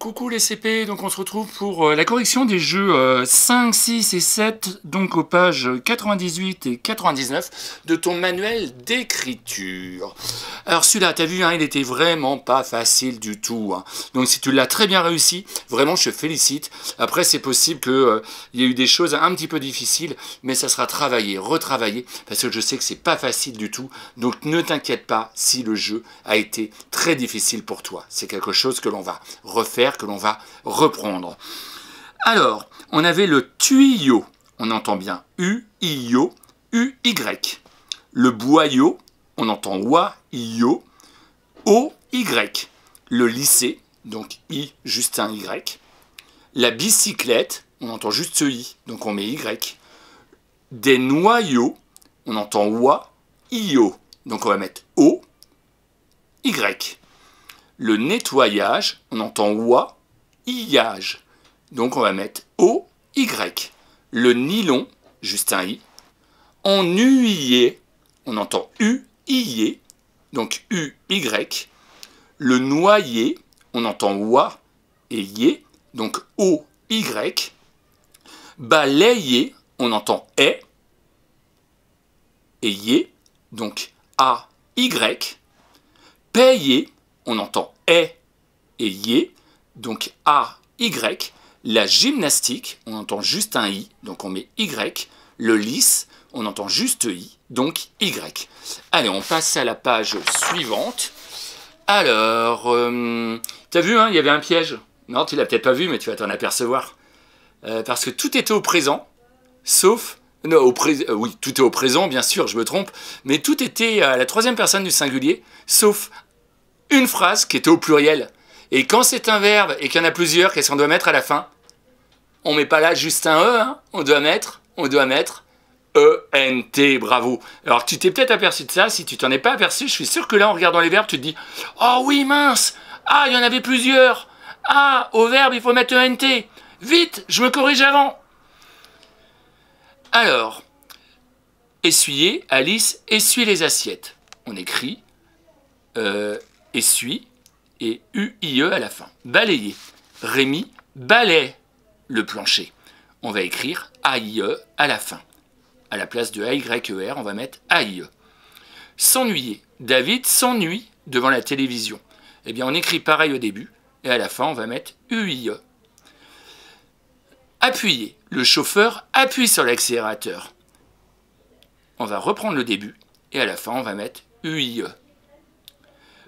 Coucou les CP, donc on se retrouve pour la correction des jeux 5, 6 et 7, donc aux pages 98 et 99 de ton manuel d'écriture. Alors celui-là, t'as vu, hein, il était vraiment pas facile du tout. Hein. Donc si tu l'as très bien réussi, vraiment je te félicite. Après c'est possible qu'il y ait eu des choses un petit peu difficiles, mais ça sera travaillé, retravaillé, parce que je sais que c'est pas facile du tout. Donc ne t'inquiète pas si le jeu a été très difficile pour toi. C'est quelque chose que l'on va refaire, que l'on va reprendre. Alors, on avait le tuyau, on entend bien U-I-O, U-Y. Le boyau, on entend wa-I-O, O-Y. Le lycée, donc I, juste un Y. La bicyclette, on entend juste ce I, donc on met Y. Des noyaux, on entend wa-I-O, donc on va mettre O, Y. Le nettoyage, on entend wa-iage. Donc on va mettre O-Y. Le nylon, juste un I. Ennuyé, on entend U-I-é. Donc U-Y. Le noyer, on entend wa et yé. Donc O-Y. Balayer, on entend et yé. Donc A-Y. Payer, on entend et yé, donc A, Y. La gymnastique, on entend juste un I, donc on met Y. Le lisse, on entend juste I, donc Y. Allez, on passe à la page suivante. Alors, t'as vu, hein, il y avait un piège. Non, tu l'as peut-être pas vu, mais tu vas t'en apercevoir. Parce que tout était au présent, sauf... Non, oui, tout est au présent, bien sûr, je me trompe, mais tout était à la troisième personne du singulier, sauf une phrase qui était au pluriel. Et quand c'est un verbe et qu'il y en a plusieurs, qu'est-ce qu'on doit mettre à la fin? On met pas là juste un E, hein, on doit mettre E-N-T, bravo. Alors tu t'es peut-être aperçu de ça, si tu t'en es pas aperçu, je suis sûr que là, en regardant les verbes, tu te dis « Oh oui, mince! Ah, il y en avait plusieurs! Ah, au verbe, il faut mettre E-N-T! Vite, je me corrige avant !» Alors, essuyer, Alice, essuie les assiettes. On écrit essuie et U-I-E à la fin. Balayer. Rémi balaie le plancher. On va écrire A-I-E à la fin. À la place de A-Y-E-R, on va mettre A-I-E. S'ennuyer. David s'ennuie devant la télévision. Eh bien, on écrit pareil au début et à la fin, on va mettre U-I-E. Appuyer. Le chauffeur appuie sur l'accélérateur. On va reprendre le début et à la fin, on va mettre UIE.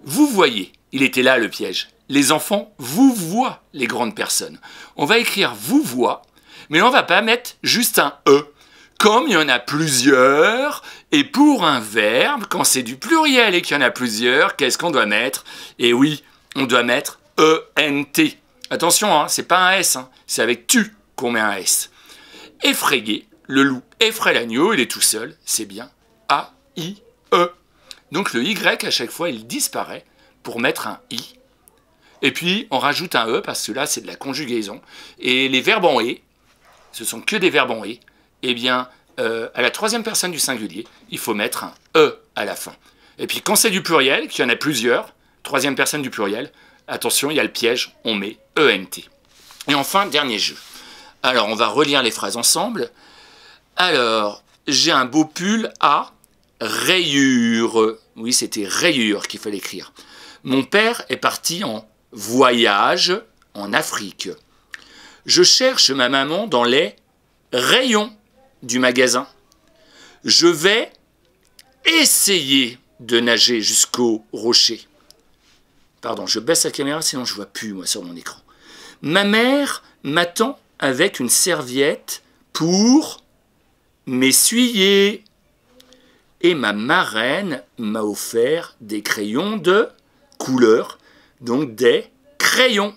Vous voyez, il était là le piège. Les enfants vous voient les grandes personnes. On va écrire vous voient, mais on ne va pas mettre juste un E. Comme il y en a plusieurs, et pour un verbe, quand c'est du pluriel et qu'il y en a plusieurs, qu'est-ce qu'on doit mettre? Et oui, on doit mettre E-N-T. Attention, hein, c'est pas un S, hein, c'est avec tu qu'on met un S. Effrayer, le loup effraie l'agneau, il est tout seul, c'est bien A-I-E. Donc le Y, à chaque fois, il disparaît pour mettre un I. Et puis, on rajoute un E, parce que là, c'est de la conjugaison. Et les verbes en « et », ce sont que des verbes en « et », eh bien, à la troisième personne du singulier, il faut mettre un E à la fin. Et puis, quand c'est du pluriel, qu'il y en a plusieurs, troisième personne du pluriel, attention, il y a le piège, on met E-N-T. Et enfin, dernier jeu. Alors, on va relire les phrases ensemble. Alors, j'ai un beau pull à rayures. Oui, c'était rayures qu'il fallait écrire. Mon père est parti en voyage en Afrique. Je cherche ma maman dans les rayons du magasin. Je vais essayer de nager jusqu'au rocher. Pardon, je baisse la caméra, sinon je ne vois plus, moi, sur mon écran. Ma mère m'attend avec une serviette pour m'essuyer. Et ma marraine m'a offert des crayons de couleur, donc des crayons.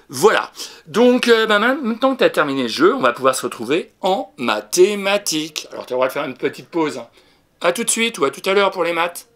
Voilà. Donc, maintenant que tu as terminé le jeu, on va pouvoir se retrouver en mathématiques. Alors, tu auras de faire une petite pause. À tout de suite ou à tout à l'heure pour les maths.